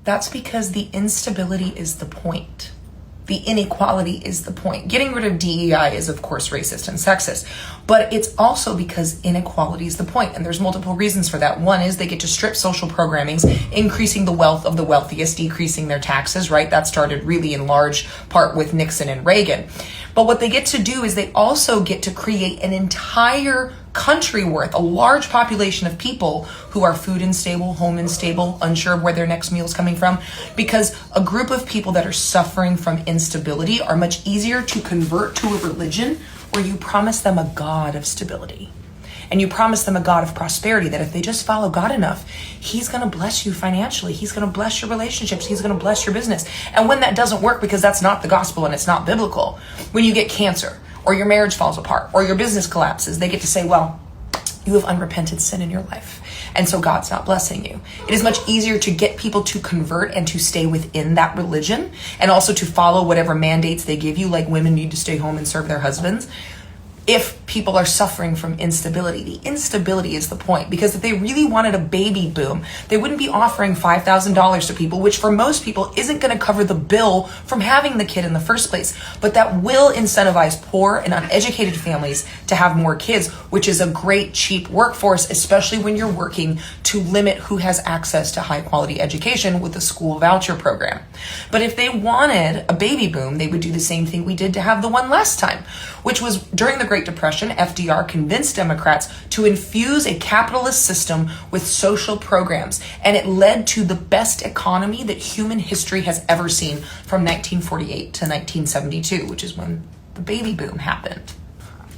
That's because the instability is the point. The inequality is the point. Getting rid of DEI is, of course, racist and sexist, but it's also because inequality is the point, and there's multiple reasons for that. One is they get to strip social programmings, increasing the wealth of the wealthiest, decreasing their taxes, right? That started really in large part with Nixon and Reagan. But what they get to do is they also get to create an entire country worth, a large population of people who are food unstable, home unstable, unsure of where their next meal is coming from, because a group of people that are suffering from instability are much easier to convert to a religion where you promise them a God of stability. And you promise them a God of prosperity, that if they just follow God enough, he's going to bless you financially. He's going to bless your relationships. He's going to bless your business. And when that doesn't work, because that's not the gospel and it's not biblical, when you get cancer or your marriage falls apart or your business collapses, they get to say, well, you have unrepented sin in your life, and so God's not blessing you. It is much easier to get people to convert and to stay within that religion, and also to follow whatever mandates they give you, like women need to stay home and serve their husbands, if people are suffering from instability. The instability is the point, because if they really wanted a baby boom, they wouldn't be offering $5,000 to people, which for most people isn't going to cover the bill from having the kid in the first place. But that will incentivize poor and uneducated families to have more kids, which is a great cheap workforce, especially when you're working to limit who has access to high quality education with the school voucher program. But if they wanted a baby boom, they would do the same thing we did to have the one last time, which was during the Great Depression. FDR convinced Democrats to infuse a capitalist system with social programs, and it led to the best economy that human history has ever seen from 1948 to 1972, which is when the baby boom happened.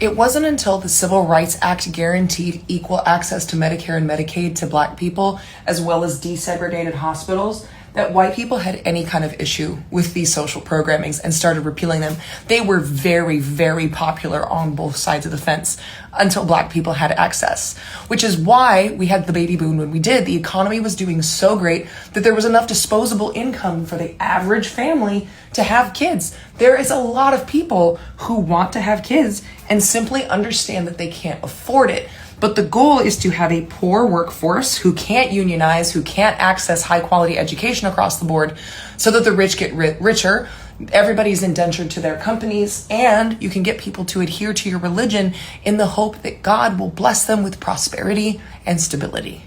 It wasn't until the Civil Rights Act guaranteed equal access to Medicare and Medicaid to Black people, as well as desegregated hospitals, that white people had any kind of issue with these social programmings and started repealing them. They were very, very popular on both sides of the fence until Black people had access, which is why we had the baby boom when we did. The economy was doing so great that there was enough disposable income for the average family to have kids. There is a lot of people who want to have kids and simply understand that they can't afford it. But the goal is to have a poor workforce who can't unionize, who can't access high quality education across the board, so that the rich get richer, everybody's indentured to their companies, and you can get people to adhere to your religion in the hope that God will bless them with prosperity and stability.